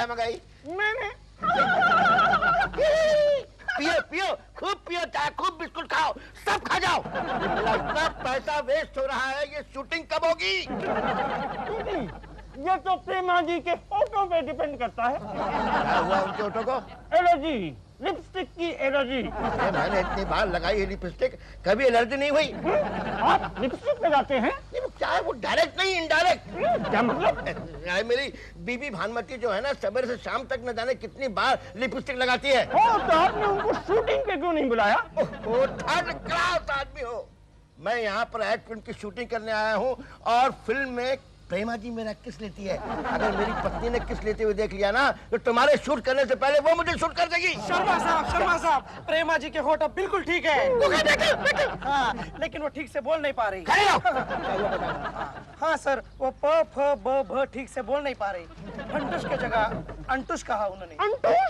चाय मंगाई? मैंने। पियो पियो, खूब पियो चाय, खूब बिस्कुट खाओ, सब खा जाओ। इतना पैसा वेस्ट हो रहा है, ये शूटिंग कब होगी? ये तो प्रेमा जी के फोटो पे डिपेंड करता है। क्या हुआ उनके फोटो को? एलर्जी, लिपस्टिक की एलर्जी। मैंने इतनी बार लगाई है लिपस्टिक, कभी एलर्जी नहीं हुई। आप लिपस्टिक लगाते हैं? क्या वो डायरेक्ट नहीं, इनडायरेक्ट। क्या मतलब? मेरी बीबी भानुमति जो है ना, सवेरे से शाम तक न जाने कितनी बार लिपस्टिक लगाती है। तो आपने उनको शूटिंग पे क्यों नहीं बुलाया? वो थर्ड क्लास आदमी हो। मैं यहाँ पर एड फिल्म की शूटिंग करने आया हूँ और फिल्म में प्रेमा जी मेरा किस लेती है। अगर मेरी पत्नी ने किस लेते हुए देख लिया ना, तो तुम्हारे शूट करने से पहले वो मुझे शूट कर देगी। शर्मा साहब, प्रेमा जी के होठ अब बिल्कुल ठीक है। हाँ, लेकिन वो ठीक से बोल नहीं पा रही। हाँ सर, वो प फ ब भ ठीक से बोल नहीं पा रही। फंटुश की जगह अंटुश कहा उन्होंने। अंटुश?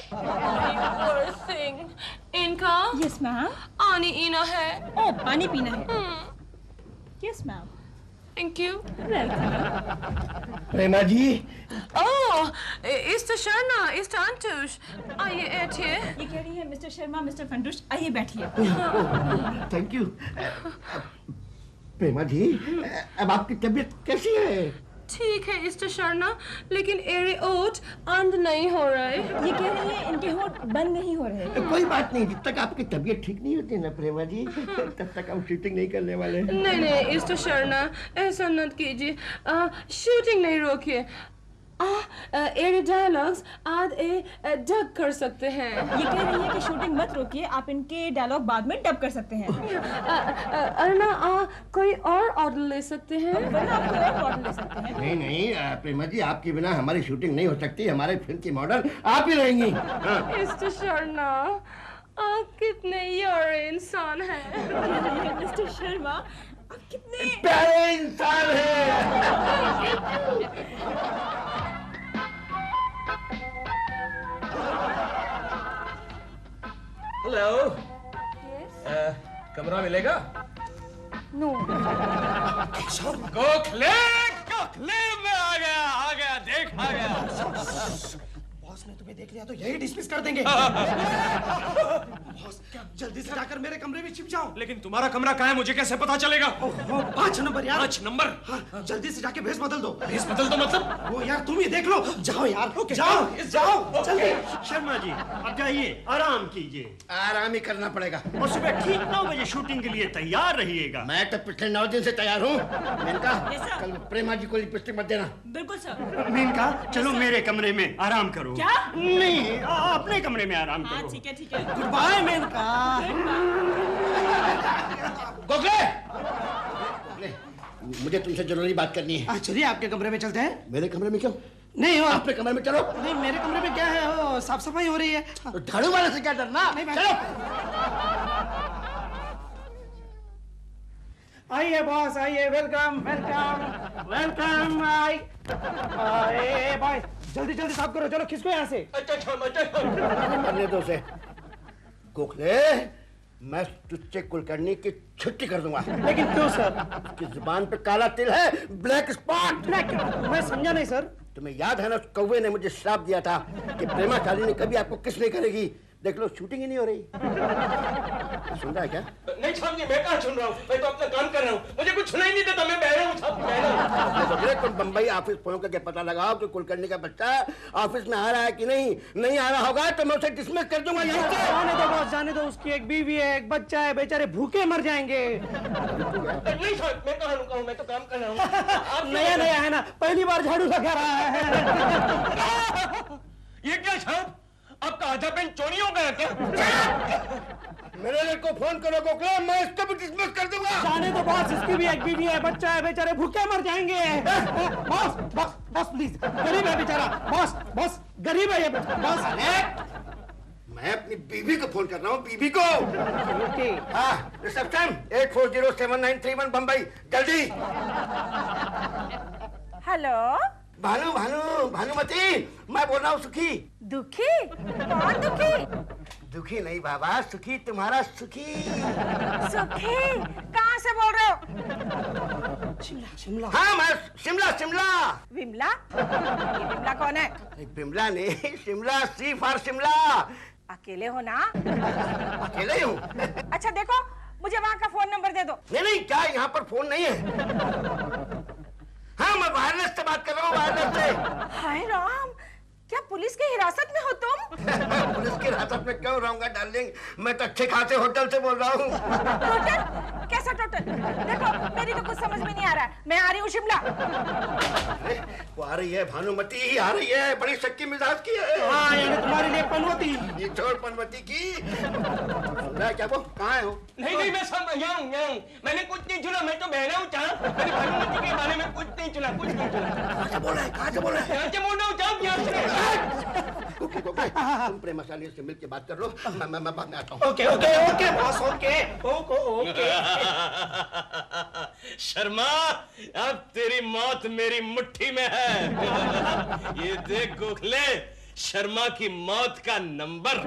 इनका यस मैम। पानी पीना है। ओ, पानी पीना है। Yes ma'am. Thank you. Prema ji. ओह, इस शर्मा, इस अंटुश, आइए बैठिए। ये कह रही है मिस्टर शर्मा, मिस्टर फंटुश, आइए बैठिए। Thank you. प्रेमा जी, अब आपकी तबीयत कैसी है? ठीक है मिस्टर शर्मा, लेकिन एरे ओठ बंद नहीं हो रहे। ये कह रही है इनके होठ बंद नहीं हो रहे। कोई बात नहीं, जब तक आपकी तबीयत ठीक नहीं होती ना प्रेमा जी, तब तक हम शूटिंग नहीं करने वाले। नहीं मिस्टर शर्मा, ऐसा मत कीजिए। शूटिंग नहीं रोकिए। एरे डायलॉग्स आज डब कर सकते हैं। ये कह रही है कि शूटिंग मत रोकिए, आप इनके डायलॉग बाद में डब कर सकते हैं। अरुणा, कोई और ऑर्डर ले सकते हैं? वरना आप कोई और ऑर्डर ले सकते हैं। नहीं नहीं प्रेमा जी, आपके बिना हमारी शूटिंग नहीं हो सकती। हमारे फिल्म की मॉडल आप ही रहेंगी। मिस्टर शर्मा, आप कितने यारे इंसान हैं। मिस्टर शर्मा, आप कितने प्यारे इंसान हैं। हेलो। कमरा मिलेगा? नो। गोखले मैं आ गया, देख आ गया। बॉस ने तुम्हें देख लिया तो यही डिसमिस कर देंगे। बॉस, जल्दी से जाकर मेरे कमरे में छिप जाओ। लेकिन तुम्हारा कमरा कहाँ है, मुझे कैसे पता चलेगा? 5 नंबर यार। 5 नंबर? हाँ, जल्दी से जाके भेस बदल दो। भेस बदल दो मतलब? वो यार तुम ही देख लो। जाओ यार, जाओ जल्दी। शर्मा जी, अब जाइए, आराम कीजिए। आराम ही करना पड़ेगा। और सुबह ठीक 9 बजे शूटिंग के लिए तैयार रहिएगा। मैं तो पिछले 9 दिन से तैयार हूँ। मेनका, कल प्रेमा जी को लिपस्टिक मत देना। बिल्कुल सर। मेनका, चलो मेरे कमरे में आराम करो। क्या? नहीं, अपने कमरे में आराम करो। ठीक है। Good bye Maneka. गोखले, मुझे तुमसे जरूरी बात करनी है। चलिए आपके कमरे में चलते हैं। मेरे कमरे में क्यों? नहीं हो अपने कमरे में चलो। नहीं, मेरे कमरे में क्या है, वो साफ सफाई हो रही है। तो झाड़ू वाले से क्या डरना? नहीं, चलो। आइए बॉस, आइए। वेलकम। आइए बॉस, जल्दी साफ करो। चलो खिसको यहाँ से। करने दो उसे। गोखले, मैं तुझसे कुलकर्णी की छुट्टी कर दूंगा। लेकिन क्यों सर? कि जुबान पे काला तिल है, ब्लैक स्पॉट। मैं समझा नहीं सर। तुम्हें याद है ना, उस कौवे ने मुझे श्राप दिया था कि प्रेमा शालिनी कभी आपको किस नहीं करेगी। देख लो, शूटिंग ही नहीं हो रही। सुन रहा है क्या? नहीं साहब जी, मैं कहाँ सुन रहा हूँ, मैं तो अपना काम कर रहा हूँ। मुझे कुछ सुनाई नहीं देता, मैं बहरा हूँ साहब, बहरा हूँ। तुम बम्बई ऑफिस फोन करके पता लगाओ कि कुलकर्णी का बच्चा ऑफिस में आ रहा है कि नहीं आ रहा होगा तो मैं उसे डिसमिस कर दूंगा। जाने दो बॉस, जाने दो। उसकी एक बीवी है, एक बच्चा है, बेचारे भूखे मर जाएंगे। नहीं साहब, मैं कहाँ रुका हूँ, मैं तो काम कर रहा हूँ। नया है ना, पहली बार झाड़ू लगा रहा है। ये क्या साहब, आपका आधा पेन चोरी हो गया क्या? मेरे लिए को फोन करो गोखले, मैं इसको भी डिसमिस कर दूंगा। जाने दो बॉस, इसकी भी एक बीवी है, बच्चा है, बेचारे भूखे मर जाएंगे। बॉस प्लीज, गरीब है बेचारा। बॉस गरीब है ये बॉस। मैं अपनी बीवी को फोन कर रहा हूँ, बीवी को। हाँ, रिसेप्शन 840793 बम्बई, जल्दी। हेलो, भानुमति, मैं बोल रहा हूँ सुखी। दुखी? कौन दुखी? दुखी नहीं बाबा, सुखी, तुम्हारा सुखी। सुखी? कहाँ से बोल रहे हो? शिमला हाँ मैं शिमला शिमला। विमला? ये विमला कौन है? बिमला नहीं, शिमला, सी फॉर शिमला। अकेले हो ना? अकेले ही हूँ। अच्छा देखो, मुझे वहाँ का फोन नंबर दे दो। नहीं नहीं, क्या यहाँ पर फोन नहीं है? हाँ मैं वायरलेस से बात कर रहा हूँ, वायरलेस से। हाय राम, क्या पुलिस की हिरासत में हो तुम? पुलिस की हिरासत में क्यों रहूंगा डार्लिंग, मैं तो अच्छे खासे होटल से बोल रहा हूँ। टोटल? कैसा टोटल? देखो मेरी तो कुछ समझ में नहीं आ रहा है, मैं आ रही हूँ शिमला। वो आ रही है, भानुमती आ रही है, बड़ी शक्की मिजाज की है। हाँ यानी तुम्हारे लिए पनवती। ये छोड़ पनवती की। मैं क्या वो कहाँ हो? नहीं नहीं, मैं सब यहाँ हूँ। मैंने कुछ नहीं सुना, मैं तो बहरा हूँ चाँद। मैंने भानुमती के बारे में कुछ नहीं सुना, कुछ नहीं सुना। कहाँ से बोल रहा है, कहाँ से बोल रहा है? यहाँ से बोल रहा हूँ चाँद, यहाँ से। ओके तुम प्रेमा शाली से मिल के बात कर लो, मैं बाद में आता हूँ। Okay okay okay boss, okay okay. Sharma, अब तेरी मौत मेरी मुट्ठी में है। ये देख गोखले, शर्मा की मौत का नंबर।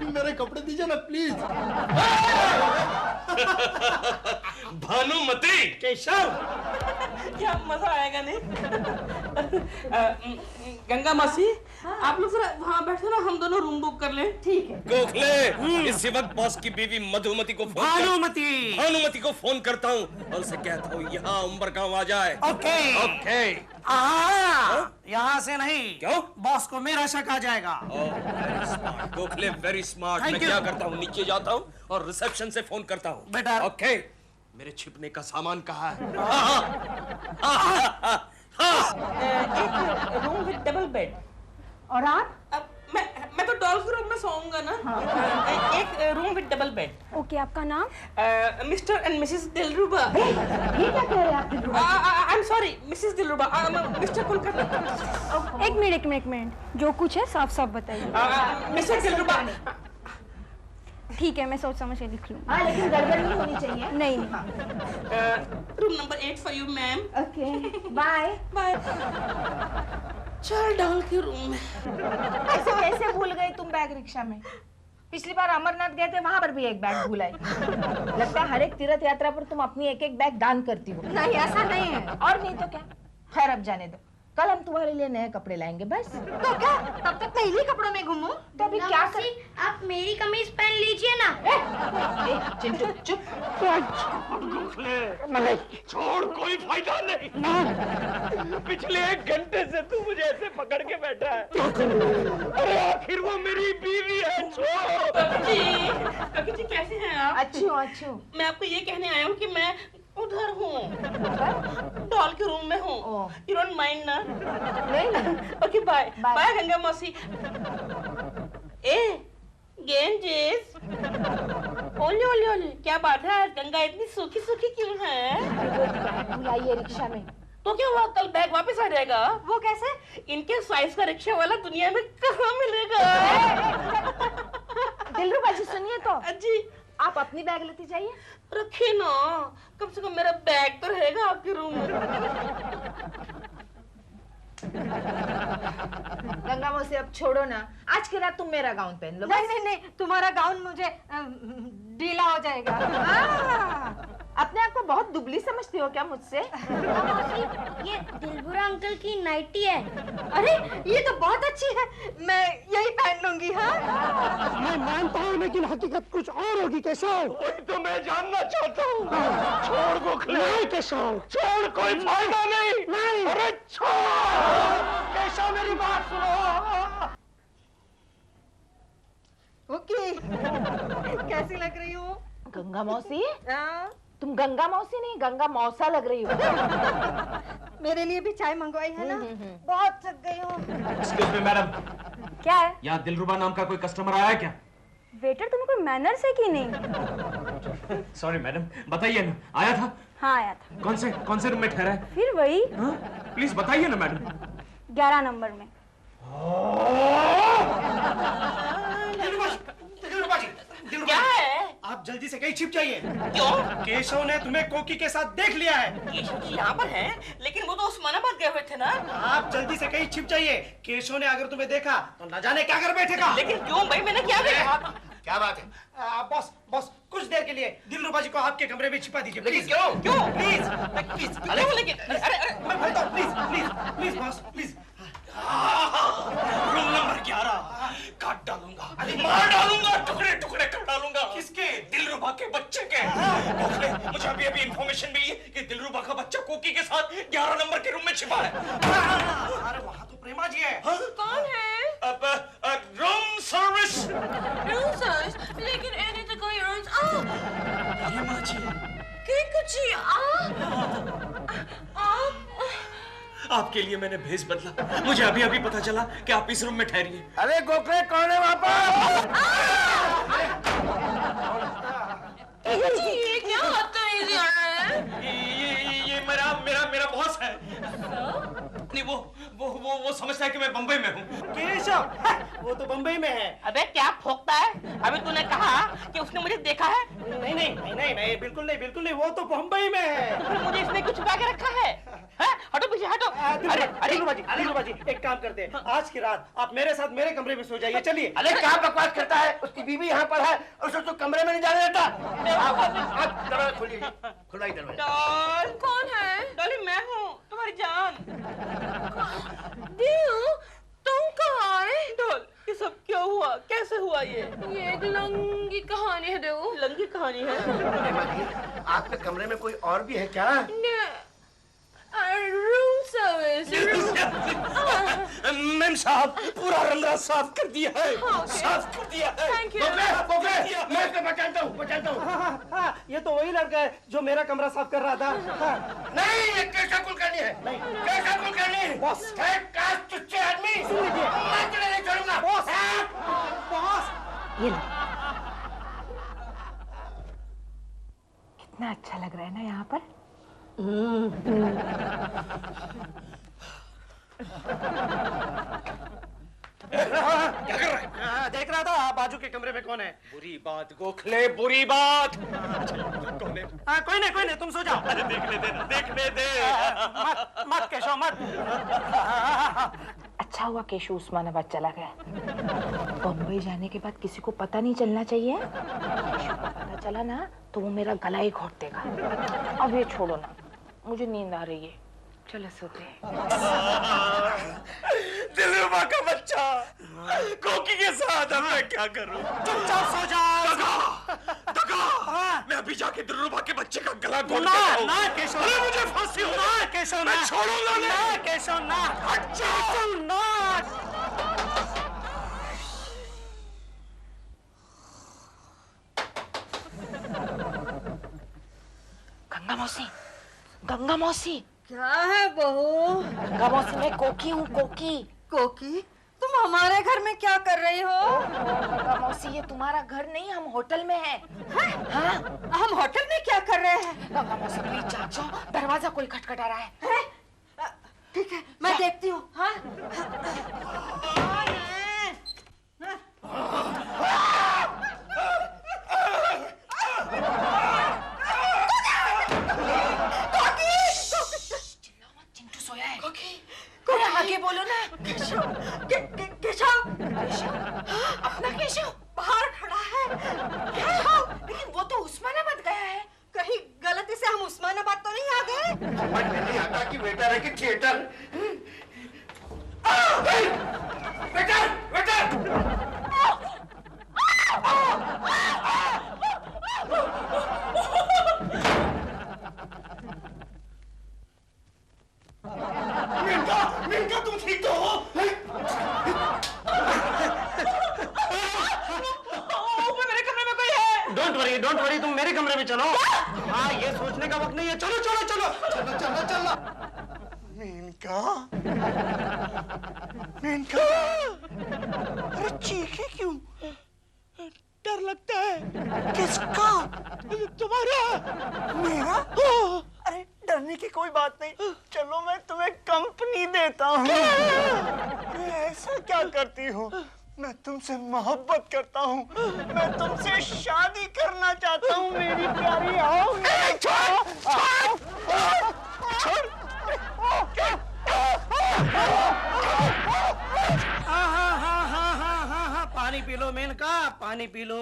मेरे कपड़े दीजिए ना प्लीज। भानुमती, केशव, क्या मजा आएगा नहीं? गंगा मासी, आप लोग जरा वहाँ बैठो ना, हम दोनों रूम बुक कर लें। ठीक है। गोखले, इसी वक्त बॉस की बीवी मधुमती को भानुमती को फोन करता हूँ और उसे कहता हूँ यहाँ उम्र गाँव आ जाए। Okay okay. यहाँ से नहीं। क्यों? बॉस को मेरा शक आ जाएगा। Gokhale very smart. मैं क्या करता हूँ, नीचे जाता हूँ और रिसेप्शन से फोन करता हूँ। बेटा। ओके, मेरे छिपने का सामान कहाँ है? एक रूम विद डबल बेड। और आप? अब मैं तो डॉल्स रूम में सोऊंगा ना। एक room with double bed. Okay, आपका नाम? Mr and Mrs Dilruba. ये क्या कह रहे हैं आप Dilruba? I am sorry Mrs Dilruba, Mr Kulkarni. एक मिनट, जो कुछ है साफ साफ बताइए। मिसेस दिलरुबा। ठीक है, मैं सोच समझ के लिख लूँगी। हाँ लेकिन गड़बड़ नहीं होनी चाहिए। नहीं। Room number 8 for you ma'am. Okay bye bye. 4 doll के रूम में। ऐसे कैसे भूल गए तुम बैग रिक्शा में? पिछली बार अमरनाथ गए थे, वहां पर भी एक बैग भूल आए। लगता है हर एक तीर्थ यात्रा पर तुम अपनी एक एक बैग दान करती हो। नहीं ऐसा नहीं है। और नहीं तो क्या? खैर अब जाने दो, कल हम तुम्हारे लिए नए कपड़े लाएंगे बस। तो क्या तब तक मैं इन्हीं कपड़ों में घूमूं? तो अभी क्या कर... आप मेरी कमीज पहन लीजिए ना। चिंटू चुप। छोड़, कोई फायदा नहीं। पिछले 1 घंटे से तू मुझे ऐसे पकड़ के बैठा है। अरे आखिर वो मेरी बीवी है। छोड़। कभी जी कैसे हैं आप? अच्छी हूँ। मैं आपको ये कहने आया हूँ कि मैं उधर हूँ, डॉल के रूम में हूँ। यू डोंट माइंड ना? नहीं। ओके बाय बाय गंगा मौसी। गेंजेस, ओले ओले ओले, क्या बात है, गंगा इतनी सूखी सूखी क्यों है? बुलाइए रिक्शा में। तो क्या हुआ, कल बैग वापस आ जाएगा? वो कैसे? इनके साइज का रिक्शा वाला दुनिया में कहाँ मिलेगा? दिलरुबा जी सुनिए तो। जी आप अपनी बैग लेती जाइए। रखिए ना, कम से कम मेरा बैग तो रहेगा आपके रूम में। गंगा मौसी अब छोड़ो ना, आज की रात तुम मेरा गाउन पहन लो। नहीं, तुम्हारा गाउन मुझे ढीला हो जाएगा। अपने आप को बहुत दुबली समझती हो क्या मुझसे? ये दिलबुरा अंकल की नाइटी है। अरे ये तो बहुत अच्छी है, मैं यही पहन लूंगी। हाँ मैं मानता हूँ लेकिन हकीकत कुछ और होगी केशव। वही तो मैं जानना चाहता हूँ। छोड़ गोखले। नहीं केशव, छोड़, कोई फायदा नहीं। अरे छोड़। केशव मेरी बात सुनो। ओके कैसी लग रही हो गंगा मौसी? तुम गंगा मौसी नहीं, गंगा मौसा लग रही हो। मेरे लिए भी चाय मंगवाई है ना? बहुत थक गई हूँ। एक्सक्यूज मी मैडम, क्या है? यहाँ दिलरुबा नाम का कोई कस्टमर आया है क्या? वेटर, तुम्हें कोई मैनर्स है कि नहीं? सॉरी मैडम, बताइए ना, आया था? हाँ आया था। कौन से रूम में ठहरा है? फिर वही। प्लीज बताइए ना मैडम। 11 नंबर में। क्या है? आप जल्दी से कहीं छिप जाइए। क्यों? केशव ने तुम्हें कोकी के साथ देख लिया है। केशव जी यहाँ पर हैं, लेकिन वो तो उस्मानाबाद गए हुए थे ना। आप जल्दी से कहीं छिप जाइए। केशव ने अगर तुम्हें देखा तो न जाने क्या कर बैठेगा। लेकिन क्यों भाई, मैंने क्या देखा? क्या बात है? बॉस कुछ देर के लिए दिलरुबा जी को आपके कमरे में छिपा दीजिए। लेकिन प्लीज। क्यों? क्यों? प्लीज प्लीज क्यों? लेकिन मैं बोलता हूँ, please please please boss please. Room number 11 काट डालूंगा, मार डालूंगा, टुकड़े टुकड़े कर डालूंगा। किसके? दिलरुबा के बच्चे के। गोखले, मुझे अभी अभी इंफॉर्मेशन मिली है कि दिलरुबा का बच्चा कोकी के साथ 11 नंबर के रूम में छिपा है। अरे वहाँ तो प्रेमा जी है। कौन है? Room service. रूम सर्विस, लेकिन एने तो कोई रूम प्रेमा जी, के कुछ आपके लिए मैंने भेस बदला। मुझे अभी अभी पता चला कि आप इस रूम में ठहरिए। अरे गोखले, कौन है वहाँ पर? ये क्या बदतमीजी कर रहे हैं? ये मेरा बॉस है। नहीं, वो समझता है कि मैं बंबई में हूँ। केशव, वो तो बंबई में है। अबे क्या फोकता है? अभी तूने कहा कि उसने मुझे देखा है। नहीं नहीं नहीं नहीं नहीं, बिल्कुल नहीं, वो तो बंबई में है। तो फिर मुझे इसने कुछ छुपा के रखा है? हैं? हटो पीछे हटो। अरे दिलरुबा जी, एक काम करते हैं, आज की रात आप मेरे साथ मेरे कमरे में सो जाइए। चलिए। अरे क्या बकवास करता है? उसकी बीवी यहाँ पर है और उसे तो कमरे में नहीं जाने देता। आप दरवाजा खोलिए, खुलवाइए दरवाजा। डॉल, कौन है? डॉली मैं हूँ, तुम्हारी जान। दिल, तुम कहाँ आए? डॉल, ये सब क्यों हुआ? कैसे हुआ ये? ये एक लंगी कहानी है दिल। लंगी कहानी है। प्रेमा जी, आपके कमरे में कोई और भी है क्या? Room service. मैम साहब, पूरा रंध्रा साफ कर दिया है। साफ कर दिया है। Thank you. गोखले, मैं इसको बचाता हूँ। हाँ, ये तो वही लड़का है जो मेरा कमरा साफ कर रहा था। नहीं, ये कैसा कुलकर्णी है? कैसा कुलकर्णी? बॉस। है काश चुच्चे आदमी। सुन लीजिए। मैं तुम्हें नहीं छोड़ूंगा। बॉस। ये लो। कितना अच्छा लग रहा है ना यहाँ पर? क्या कर रहा है? देख रहा था बाजू के कमरे में कौन है। बुरी बात गोखले, बुरी बात। कौन है? कोई नहीं, तुम सो जाओ। अरे देखने दे। मत केशव मत। अच्छा हुआ केशव उस्मानाबाद चला गया। बम्बई जाने के बाद किसी को पता नहीं चलना चाहिए। केशव को पता चला ना तो वो मेरा गला ही घोट देगा। अब ये छोड़ो ना, मुझे नींद आ रही है, चलो सोते हैं। दिलरुबा का बच्चा कोकी के साथ, अब मैं क्या करूं? चुपचाप सो जाओ। दगा, मैं अभी जाके दिलरुबा के बच्चे का गला घोट ना देता हूं। ना केशव, अरे मुझे फांसी हो ना केशव, मैं छोड़ूंगा नहीं। ना केशव, ना हट जाओ। ना। गंगा मौसी, क्या है बहू? गंगा मौसी, मैं कोकी हूँ, कोकी। कोकी, तुम हमारे घर में क्या कर रही हो? गंगा मौसी, ये तुम्हारा घर नहीं, हम होटल में हैं। हाँ? हम होटल में क्या कर रहे हैं? गंगा मौसी प्लीज जाग जाओ, दरवाजा कोई खटखटा रहा है। ठीक है, मैं देखती हूँ। हाँ? चिंटू सोया है। अरे आगे बोलो ना। केशव, अपना केशव बाहर खड़ा है। केशव, लेकिन वो तो उस्मानाबाद गया है। कहीं गलती से हम उस्मानाबाद तो नहीं आ गए? समझ में नहीं आता कि वेटर है कि थिएटर। Waiter, waiter. मिनका, तुम ठीक तो हो? मेरे कमरे में कोई है। डोंट वरी, तुम मेरे कमरे में चलो। हाँ, ये सोचने का वक्त नहीं है। चलो। मेनका, अरे चीखे क्यों? डर लगता है। किसका? तुम्हारा? मेरा? अरे डरने की कोई बात नहीं, चलो मैं तुम्हें कंपनी देता हूँ। ऐसा क्या करती हो? मैं तुमसे मोहब्बत करता हूँ, मैं तुमसे शादी करना चाहता हूँ मेरी प्यारी। आओ। छोड़। हाँ, पानी पी लो मेनका, पानी पी लो,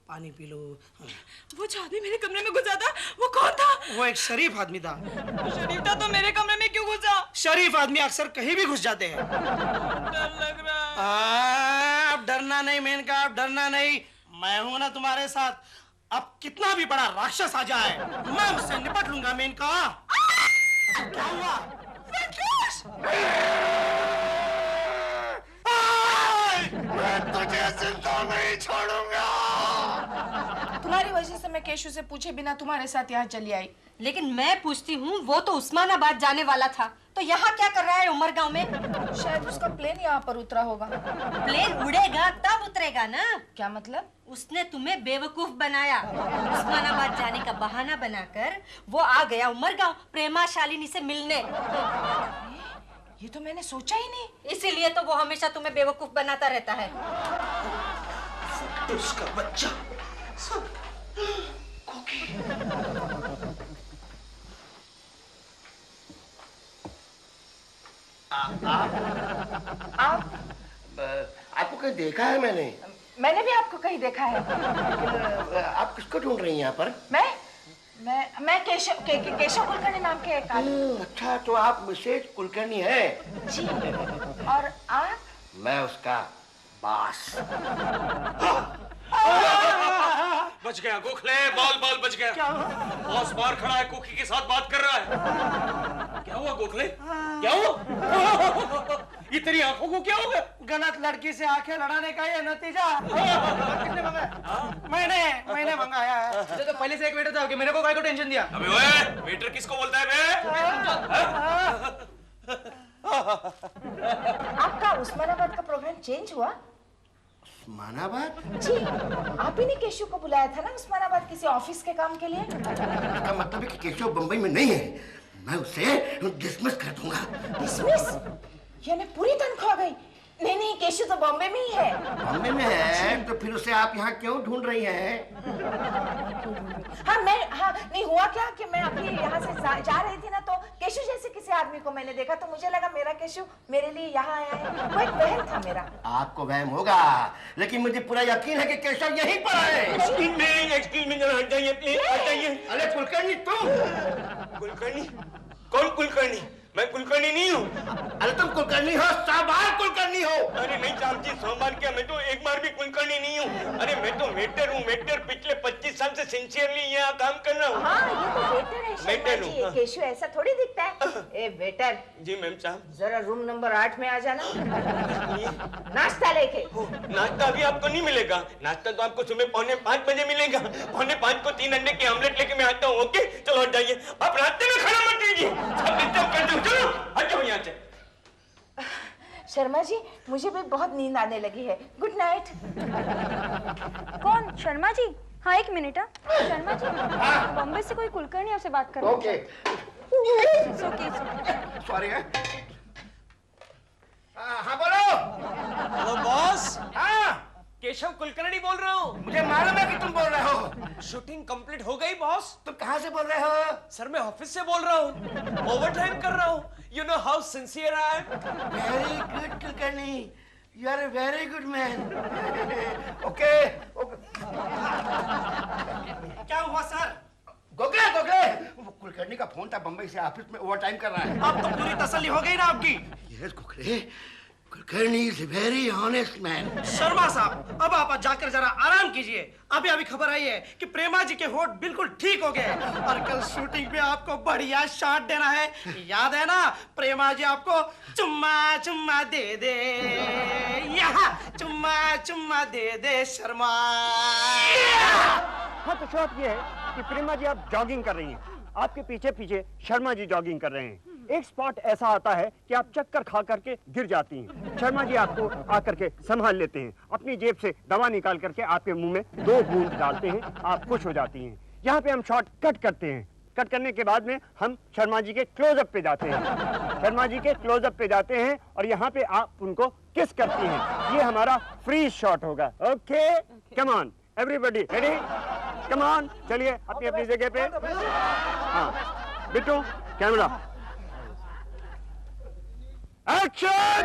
पानी पी लो। वो जो आदमी मेरे कमरे में घुसा था वो कौन था? वो एक शरीफ आदमी था। शरीफ था तो मेरे कमरे में क्यों घुसा? शरीफ आदमी अक्सर कहीं भी घुस जाते हैं। डर लग रहा है। अब डरना नहीं मेनका, अब डरना नहीं। मैं हूं ना तुम्हारे साथ। अब कितना भी बड़ा राक्षस आ जाए मैं उससे निपट लूंगा मेनका। क्या हुआ? मैं तुझे जिंदा नहीं छोड़ूंगा। तुम्हारी वजह से मैं केशु से पूछे बिना तुम्हारे साथ यहाँ चली आई। लेकिन मैं पूछती हूँ, वो तो उस्मानाबाद जाने वाला था, तो यहाँ क्या कर रहा है उमरगांव में? शायद उसका प्लेन यहाँ पर उतरा होगा। प्लेन उड़ेगा तब उतरेगा ना। क्या मतलब? उसने तुम्हें बेवकूफ बनाया। उस्मानाबाद जाने का बहाना बनाकर वो आ गया उमरगांव प्रेमा शालिनी से मिलने। ये तो मैंने सोचा ही नहीं। इसीलिए तो वो हमेशा तुम्हें बेवकूफ बनाता रहता है। उसका बच्चा आपको कहीं देखा है मैंने? मैंने भी आपको कहीं देखा है। आप किसको ढूंढ रही हैं यहाँ पर? मैं केशव कुलकर्णी नाम के एक आदमी। अच्छा, तो आप मिसेज कुलकर्णी है? जी। और आप? मैं उसका बॉस। बच गया गोखले, बाल बच गया। बॉस बाहर खड़ा है, कुकी के साथ बात कर रहा है। क्या हुआ गोखले? क्या हुआ? ये तेरी आंखों को क्या हो गया? गलत लड़की से आंखें लड़ाने का ये नतीजा। किसने मंगाया? मैंने मंगाया है। तो पहले से एक वेटर था कि मेरे को काय को टेंशन दिया? अबे ओए, वेटर किसको बोलता है बे? आपका उस्मानाबाद का प्रोग्राम चेंज हुआ? उस्मानाबाद? जी, आप ही ने केशव को बुलाया था ना उस्मानाबाद किसी ऑफिस के काम के लिए? इसका मतलब है कि केशव बंबई में नहीं है। मैं उसे डिसमिस कर दूंगा। डिसमिस? यानी पूरी तनख्वाह गई? नहीं, केशव तो बॉम्बे में ही है। बॉम्बे में है तो फिर उसे आप यहाँ क्यों ढूंढ रही हैं? नहीं हुआ क्या कि मैं अभी यहाँ से जा रही थी ना, तो केशव जैसे किसी आदमी को मैंने देखा, तो मुझे लगा मेरा केशव मेरे लिए यहाँ आया है। वो एक वहम था मेरा। आपको वहम होगा, लेकिन मुझे पूरा यकीन है कि केशव यहीं पर है। एक्सक्यूज मी, जरा हट जाइए प्लीज, हट जाइए। अरे कुलकर्णी तुम? कुलकर्णी? कौन कुलकर्णी? मैं कुलकर्णी नहीं हूँ। अरे तुम कुलकर्णी हो, साबार कुलकर्णी हो। अरे नहीं साहब जी, सोमवार क्या, मैं तो एक बार भी कुलकर्णी नहीं हूँ। अरे मैं तो वेटर हूँ, वेटर। पिछले 25 साल से सिंसियरली यहाँ काम कर रहा हूँ। हाँ, ये तो वेटर है वेटर जी। हूँ। केशव ऐसा थोड़ी दिखता है। ए वेटर। जी मैम साहब। जरा रूम नंबर 8 में आ जाना। नाश्ता लेके। नाश्ता अभी आपको नहीं मिलेगा। नाश्ता तो आपको सुबह 4:45 बजे मिलेगा। 4:45 को 3 अंडे के ऑमलेट लेके मैं आता हूँ। ओके, चलो हट जाइए। आप रास्ते में खड़ा मत कीजिए, सब डिस्टर्ब कर दो। चलो हट जाओ यहाँ से। शर्मा जी, मुझे भी बहुत नींद आने लगी है। Good night. कौन? शर्मा जी? हाँ, एक मिनट। शर्मा जी, बॉम्बे से कोई कुलकर्णी आपसे बात कर रहा है। ओके। सॉरी है। हाँ बोलो। हेलो बॉस, हाँ, केशव कुलकर्णी बोल रहा हूँ। मुझे मालूम है कि तुम बोल रहे हो। शूटिंग कंप्लीट हो गई बॉस। तुम कहाँ से बोल रहे हो? सर मैं ऑफिस से बोल रहा हूँ, ओवर टाइम कर रहा हूँ। You know how sincere I am. Very good Kulkarni, you are a very good man. Okay. क्या हुआ सर? गोखले, वो कुलकर्णी का फोन था, बंबई से ऑफिस में ओवर टाइम कर रहा है। अब तो पूरी तसल्ली हो गई ना आपकी? Yes Gokhale, Kulkarni is a very honest man. Sharma साहब, अब आप जाकर जरा आराम कीजिए। अभी खबर आई है कि प्रेमा जी के होठ बिल्कुल ठीक हो गए और कल शूटिंग पे आपको बढ़िया शॉट देना है। याद है ना, प्रेमा जी आपको चुम्मा दे दे, यहाँ चुम्मा दे दे शर्मा। हाँ, तो शॉट ये है कि प्रेमा जी आप जॉगिंग कर रही हैं, आपके पीछे पीछे शर्मा जी जॉगिंग कर रहे हैं। एक स्पॉट ऐसा आता है कि आप चक्कर खा करके गिर जाती हैं। शर्मा जी आपको आकर के संभाल लेते हैं, अपनी जेब से दवा निकाल करके आपके मुंह में 2 बूंद डालते हैं, आप खुश हो जाती हैं। यहाँ पे हम शॉट कट करते हैं। कट करने के बाद में हम शर्मा जी के क्लोजअप पे जाते हैं। शर्मा जी के क्लोजअप पे जाते हैं और यहाँ पे आप उनको किस करती हैं। ये हमारा फ्रीज शॉट होगा। Okay, come on everybody, ready, come on. चलिए अपनी अपनी जगह पे। हाँ बिट्टू, कैमरा, एक्शन।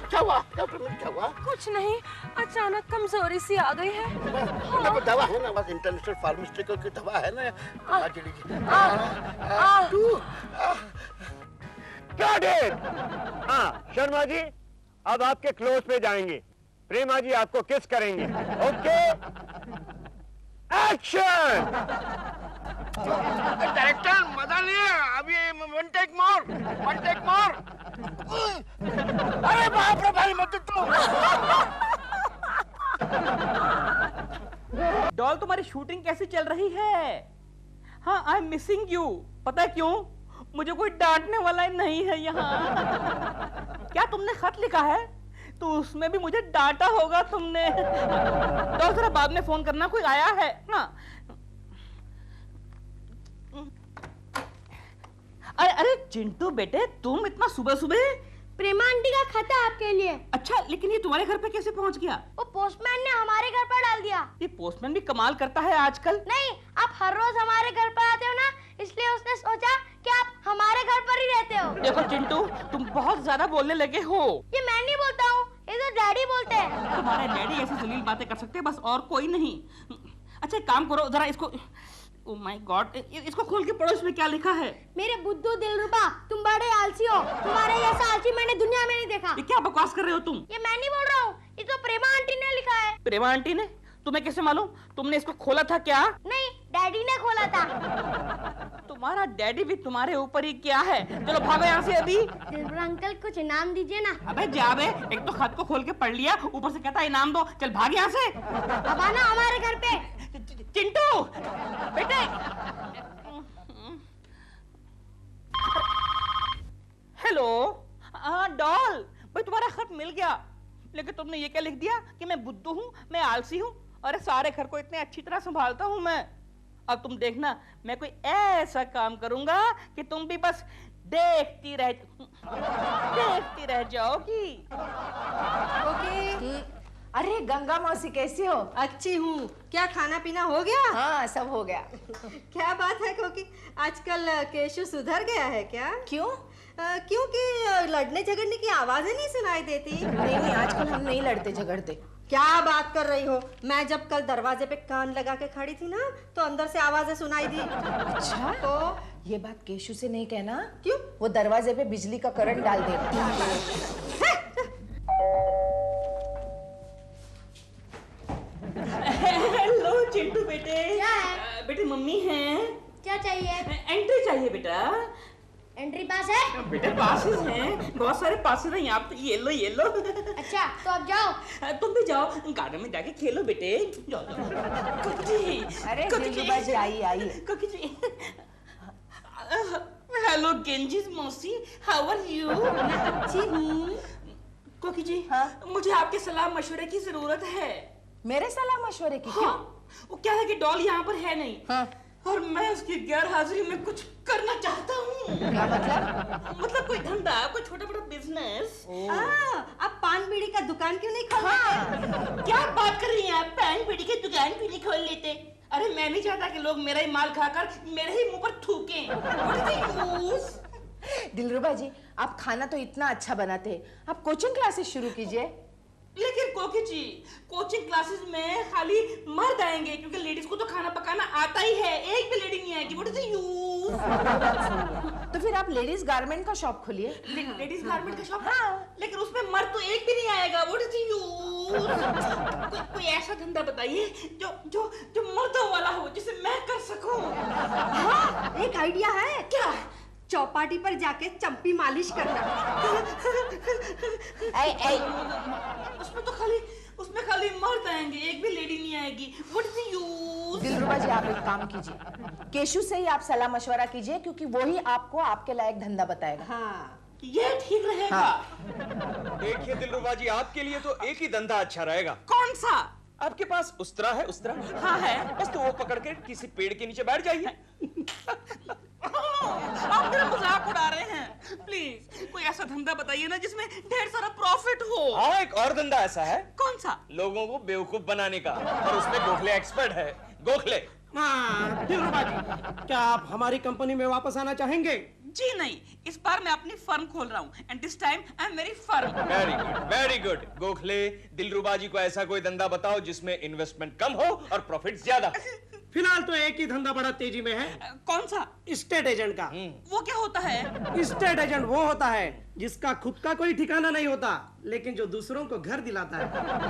क्या हुआ डॉक्टर? क्या हुआ? कुछ नहीं, अचानक कमजोरी सी आ गई है। वो दवा है ना, बस इंटरनेशनल फार्मास्यूटिकल की दवा है ना, आज लीजिए। हाँ शर्मा जी, अब आपके क्लोज पे जाएंगे। प्रेमा जी आपको किस करेंगे। Okay action. डायरेक्टर मजा नहीं है, अभी वन टेक मोर। अरे बाप रे भाई, मत तो। डॉल तुम्हारी शूटिंग कैसी चल रही है? हाँ, आई एम मिसिंग यू। पता है क्यों? मुझे कोई डांटने वाला ही नहीं है यहाँ। क्या तुमने खत लिखा है? तो उसमें भी मुझे डांटा होगा तुमने। डॉल जरा बाद में फोन करना, कोई आया है ना। अरे अरे चिंटू बेटे, तुम इतना सुबह सुबह? प्रेमा आंटी का खत है आपके लिए। अच्छा, लेकिन ये तुम्हारे घर पे कैसे पहुंच गया? वो पोस्टमैन ने हमारे घर पर डाल दिया। ये पोस्टमैन भी कमाल करता है आजकल। नहीं, आप हर रोज हमारे घर पर आते हो ना, इसलिए उसने सोचा कि आप हमारे घर पर ही रहते हो। देखो चिंटू, तुम बहुत ज्यादा बोलने लगे हो। ये मैं नहीं बोलता हूँ, ये तो डैडी बोलते हैं। तुम्हारे डैडी ऐसी जलील बातें कर सकते हैं, बस और कोई नहीं। अच्छा एक काम करो, जरा इसको, ओह माय गॉड, इसको खोल के पढ़ो, इसमें क्या लिखा है? मेरे बुद्धू दिलरुबा, तुम बड़े आलसी हो। तुम्हारे जैसा आलसी मैंने दुनिया में नहीं देखा। ये क्या बकवास कर रहे हो तुम? ये मैं नहीं बोल रहा हूँ, ये तो प्रेमा आंटी ने लिखा है। प्रेमा आंटी ने? तुम्हें कैसे मालूम? तुमने इसको खोला था क्या? नहीं, डैडी ने खोला था। तुम्हारा डैडी भी तुम्हारे ऊपर ही क्या है? चलो भागो यहाँ से अभी। दिलरुबा अंकल, कुछ इनाम दीजिए ना। अबे जा बे, एक तो खत को खोल के पढ़ लिया, ऊपर से कहता इनाम दो। चल भाग यहाँ से। अब आना हमारे घर पे। चिंटू बेटे। हेलो, हाँ डॉल, भाई तुम्हारा खत मिल गया, लेकिन तुमने ये क्या लिख दिया कि मैं बुद्धू हूँ, मैं आलसी हूँ। अरे सारे घर को इतने अच्छी तरह संभालता हूँ मैं। अब तुम देखना, मैं कोई ऐसा काम करूंगा कि तुम भी बस देखती रह जाओगी। अरे गंगा मौसी कैसी हो? अच्छी हूँ। क्या खाना पीना हो गया? हाँ, सब हो गया। क्या बात है कोकी, आजकल केशु सुधर गया है क्या? क्यों? क्योंकि लड़ने झगड़ने की आवाजें नहीं सुनाई देती। नहीं, आजकल हम नहीं लड़ते झगड़ते। क्या बात कर रही हो? मैं जब कल दरवाजे पे कान लगा के खड़ी थी ना, तो अंदर से आवाजें सुनाई दी। अच्छा, तो ये बात केशु से नहीं कहना। क्यों? वो दरवाजे पे बिजली का करंट डाल देगा। हेलो चिंटू बेटे। क्या है? बेटे मम्मी हैं। क्या चाहिए? एंट्री चाहिए बेटा। एंट्री पास है? बेटे पासेस हैं, बहुत सारे पासेस हैं यहाँ पे। ये लो। अच्छा, तो अब जाओ। तुम भी जाओ, गार्डन में जाके खेलो बेटे। जाओ। अरे दिलरुबा जी, आइए। कोकी जी। हेलो गेंजिस मौसी, हाउ आर यू? अच्छी हूँ। कोकी जी, हाँ? मुझे आपके सलाह मशवरे की जरूरत है। मेरे सलाह मशवरे की? क्यों? वो क्या है कि डॉल यहाँ पर है नहीं। हाँ। और मैं उसकी गैर हाजिरी में कुछ करना चाहता हूँ। क्या मतलब? मतलब कोई धंधा, कोई छोटा बड़ा बिजनेस। अब पान बीड़ी का दुकान क्यों नहीं खोलते? क्या बात कर रही हैं आप? पान बीड़ी की दुकान क्यों नहीं खोल लेते? अरे मैं नहीं चाहता कि लोग मेरा ही माल खाकर मेरे ही मुंह पर थूकें। दिलरुबा जी, आप खाना तो इतना अच्छा बनाते हैं, आप कोचिंग क्लासेस शुरू कीजिए। लेकिन कोकी जी, कोचिंग क्लासेस में खाली मर्द आएंगे, क्योंकि लेडीज को तो खाना पकाना आता ही है। एक भी लेडी नहीं आएगी। What is the use? तो फिर आप लेडीज गारमेंट का शॉप खोलिए। लेडीज गारमेंट का शॉप? हाँ, लेकिन उसमें मर्द तो एक भी नहीं आएगा। What is the use? कोई ऐसा धंधा बताइए जो मर्दों वाला हो, जिसे मैं कर सकूं। हाँ, एक आइडिया है। क्या? चौपाटी पर जाके चंपी मालिश करना। उसमें खाली मर्द आएंगे, एक भी लेडी नहीं आएगी। What is the use? Dilruba ji, आप एक काम कीजिए, केशु से ही आप सलाह मशवरा कीजिए, क्योंकि वो ही आपको आपके लायक धंधा बताएगा। हाँ, ये ठीक रहेगा। हाँ। देखिए दिलरुबा जी, आपके लिए तो एक ही धंधा अच्छा रहेगा। कौन सा? आपके पास उस्तरा है? उस्तरा? हाँ है। बस तो वो पकड़ के किसी पेड़ के नीचे बैठ जाइए। आप मेरा मजाक उड़ा रहे हैं। प्लीज कोई ऐसा धंधा बताइए ना जिसमें ढेर सारा प्रॉफिट हो। हाँ, एक और धंधा ऐसा है। कौन सा? लोगों को बेवकूफ बनाने का, और उसमें गोखले एक्सपर्ट है। गोखले। हाँ दिलरुबा जी, क्या आप हमारी कंपनी में वापस आना चाहेंगे? जी नहीं, इस बार मैं अपनी फर्म खोल रहा हूँ and this time I am very firm. Very good, very good. Gokhale, Dilruba ji को ऐसा कोई धंधा बताओ जिसमें इन्वेस्टमेंट कम हो और प्रॉफिट ज्यादा। फिलहाल तो एक ही धंधा बड़ा तेजी में है। कौन सा? स्टेट एजेंट का। वो क्या होता है? स्टेट एजेंट वो होता है जिसका खुद का कोई ठिकाना नहीं होता, लेकिन जो दूसरों को घर दिलाता है।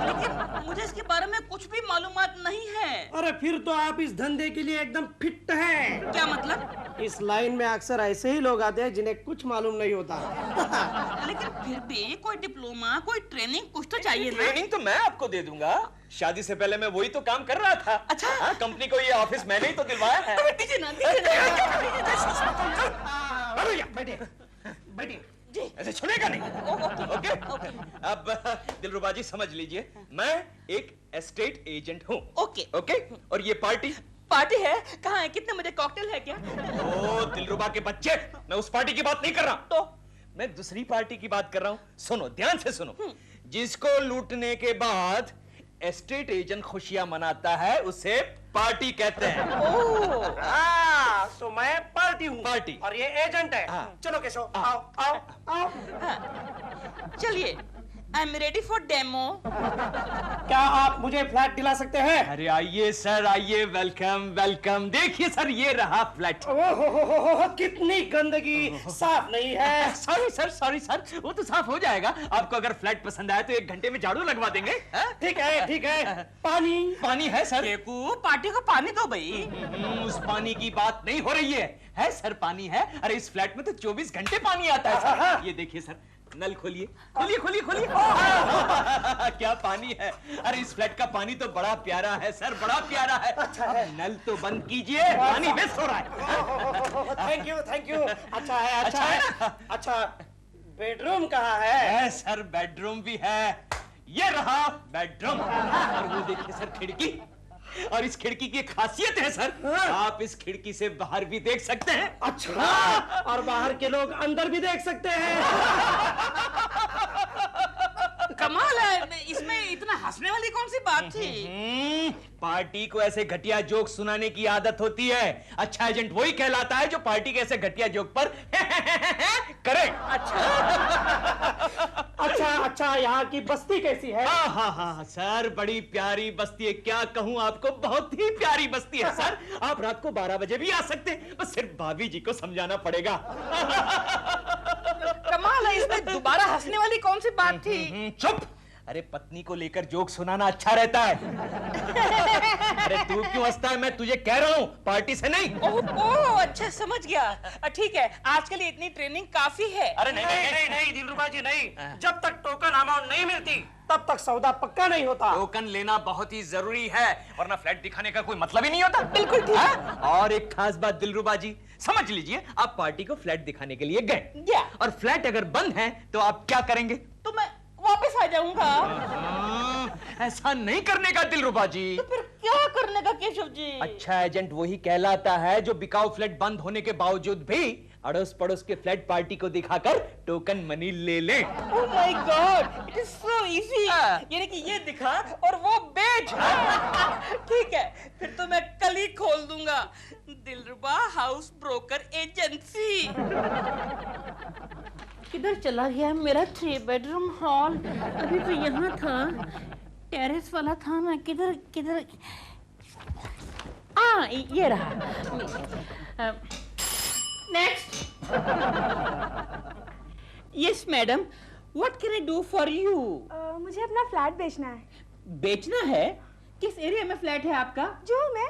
लेकिन मुझे इसके बारे में कुछ भी मालूमात नहीं है। अरे फिर तो आप इस धंधे के लिए एकदम फिट हैं। क्या मतलब? इस लाइन में अक्सर ऐसे ही लोग आते हैं जिन्हें कुछ मालूम नहीं होता। लेकिन फिर भी कोई डिप्लोमा, कोई ट्रेनिंग कुछ तो चाहिए ना? ट्रेनिंग तो मैं आपको दे दूंगा। शादी से पहले मैं वही तो काम कर रहा था। अच्छा। हाँ, कंपनी को ये ऑफिस मैंने ही तो दिलवाया है। दीजिए ना, दीजिए ना। बैठिए। ऐसे छुड़ेगा नहीं। ओके। अब दिलरुबा जी समझ लीजिए, मैं एक एस्टेट एजेंट हूँ। ओके। ओके। और ये पार्टी पार्टी है? कहाँ है? कितने बजे कॉकटेल है क्या? ओ दिलरुबा के बच्चे, मैं उस पार्टी की बात नहीं कर रहा। तो मैं दूसरी पार्टी की बात कर रहा हूँ। सुनो, ध्यान से सुनो। जिसको लूटने के बाद एस्टेट एजेंट खुशियां मनाता है उसे पार्टी कहते हैं। तो मैं पार्टी हूँ। पार्टी। और ये एजेंट है। हाँ। चलो केशव, आओ। चलिए, I am ready for demo. क्या आप मुझे फ्लैट दिला सकते हैं? अरे आइए सर, आइए। Welcome welcome. देखिए सर, ये रहा फ्लैट। ओहो, कितनी गंदगी, साफ नहीं है। सॉरी सर, सॉरी सर, वो तो साफ हो जाएगा। आपको अगर फ्लैट पसंद आए तो 1 घंटे में झाड़ू लगवा देंगे। ठीक है। पानी है सर। केकू, पार्टी को पानी दो भाई। उस पानी की बात नहीं हो रही है सर, पानी है। अरे इस फ्लैट में तो 24 घंटे पानी आता है सर। ये देखिए सर, नल खोलिए। क्या पानी है। अरे इस फ्लैट का पानी तो बड़ा प्यारा है सर, बड़ा प्यारा है। अच्छा है। नल तो बंद कीजिए, पानी वेस्ट हो रहा है। Thank you. अच्छा है। अच्छा, बेडरूम कहाँ है? सर बेडरूम भी है। ये रहा बेडरूम। और वो देखिए सर, खिड़की। और इस खिड़की की खासियत है सर, आप इस खिड़की से बाहर भी देख सकते हैं। अच्छा, और बाहर के लोग अंदर भी देख सकते हैं। कमाल है, इसमें इतना हंसने वाली कौन सी बात थी? पार्टी को ऐसे घटिया जोक सुनाने की आदत होती है। अच्छा एजेंट वही कहलाता है जो पार्टी के ऐसे घटिया जोक पर करे। अच्छा, यहाँ की बस्ती कैसी है? हाँ सर, बड़ी प्यारी बस्ती है। क्या कहूँ आपको, बहुत ही प्यारी बस्ती है सर। आप रात को 12 बजे भी आ सकते हैं, बस सिर्फ भाभी जी को समझाना पड़ेगा। कमाल है, इसमें दोबारा हंसने वाली कौन सी बात थी? चुप। अरे पत्नी को लेकर जोक सुनाना अच्छा रहता है। अरे तू क्यों हंसता है, मैं तुझे कह रहा हूँ, पार्टी से नहीं। ओह, अच्छा समझ गया। ठीक है, आज के लिए इतनी ट्रेनिंग काफी है। अरे नहीं दिलरुबा जी, नहीं। जब तक टोकन अमाउंट नहीं मिलती तब तक सौदा पक्का नहीं होता। टोकन लेना बहुत ही जरूरी है, वरना फ्लैट दिखाने का कोई मतलब ही नहीं होता। बिल्कुल ठीक। और एक खास बात दिलरुबा जी, समझ लीजिए, आप पार्टी को फ्लैट दिखाने के लिए गए और फ्लैट अगर बंद है तो आप क्या करेंगे? तो मैं वापस आ जाऊंगा। ऐसा नहीं करने का दिलरुबा जी। तो फिर क्या करने का केशव जी? अच्छा एजेंट वही कहलाता है जो बिकाऊ फ्लैट बंद होने के बावजूद भी अड़ोस पड़ोस के फ्लैट पार्टी को दिखाकर टोकन मनी ले ले। Oh my God, it is so easy। यानी कि ये दिखा और वो बेच। ठीक है, फिर तो मैं कल ही खोल दूंगा दिलरुबा हाउस ब्रोकर एजेंसी। किधर चला गया मेरा 3 बेडरूम हॉल? अभी तो यहाँ था, टेरेस वाला था ना। किधर ये रहा। Next. Yes madam, what can I do for you? मुझे अपना फ्लैट बेचना है। बेचना है? किस एरिया में फ्लैट है आपका? जुहू में।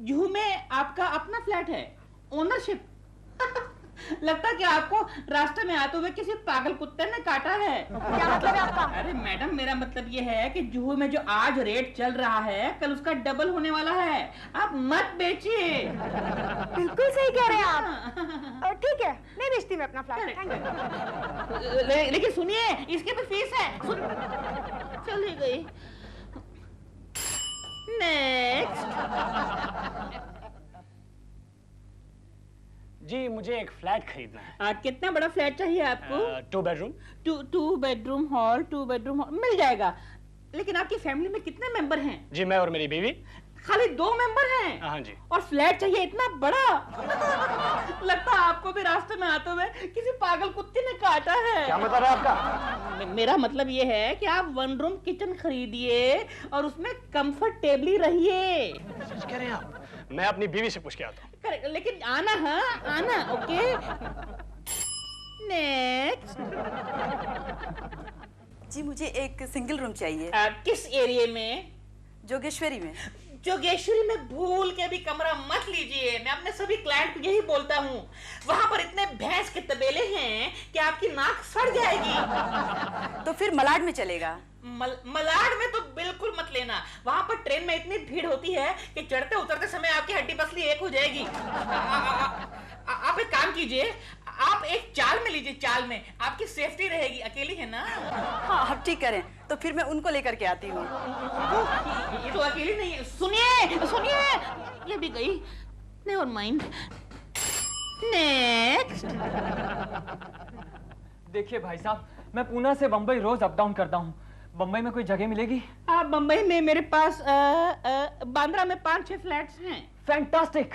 जुहू में आपका अपना फ्लैट है? ओनरशिप? लगता है कि आपको रास्ते में आते हुए किसी पागल कुत्ते ने काटा है। क्या मतलब है आपका? अरे मैडम, मेरा मतलब ये है कि जुहू में जो आज रेट चल रहा है, कल उसका डबल होने वाला है। आप मत बेचिए। बिल्कुल सही कह रहे हैं आप। ठीक है, नहीं बेचती मैं अपना फ्लैट। Thank you. लेकिन सुनिए, इसकी भी फीस है। चली गई। नेक्स्ट। जी, मुझे एक फ्लैट खरीदना है। कितना बड़ा फ्लैट चाहिए आपको? 2 bedroom. 2 bedroom hall, 2 bedroom hall मिल जाएगा। लेकिन आपकी फैमिली में कितने मेंबर हैं? जी, मैं और मेरी बीवी। खाली 2 मेंबर हैं। हाँ जी। और फ्लैट चाहिए इतना बड़ा। लगता है आपको भी रास्ते में आते हुए किसी पागल कुत्ते ने काटा है। क्या मतलब है आपका? मेरा मतलब ये है कि आप 1 रूम किचन खरीदिए और उसमें कंफर्टेबली रहिए। सच कह रहे हैं आप? मैं अपनी बीवी से पूछ के आता हूँ। करेक्ट, लेकिन आना, हाँ आना, ओके। नेक्स्ट। जी मुझे एक सिंगल रूम चाहिए। किस एरिया में? जोगेश्वरी में। जोगेश्वरी में भूल के भी कमरा मत लीजिए। मैं अपने सभी क्लाइंट को यही बोलता हूँ। वहां पर इतने भैंस के तबेले हैं कि आपकी नाक सड़ जाएगी। तो फिर मलाड में चलेगा? मलाड में तो बिल्कुल मत लेना। वहां पर ट्रेन में इतनी भीड़ होती है कि चढ़ते उतरते समय आपकी हड्डी पसली एक हो जाएगी। आप एक काम कीजिए, आप एक चाल में लीजिए, चाल में आपकी सेफ्टी रहेगी। अकेली है ना? हाँ आप ठीक करें, तो फिर मैं उनको लेकर के आती हूँ। ये तो अकेली नहीं है। सुनिए सुनिए, ये भी गई। Never mind. नेक्स्ट। देखिए भाई साहब, मैं पूना से बम्बई रोज अप डाउन करता हूँ। बम्बई में कोई जगह मिलेगी? बम्बई में मेरे पास बांद्रा में 5-6 फ्लैट्स हैं। फैंटास्टिक,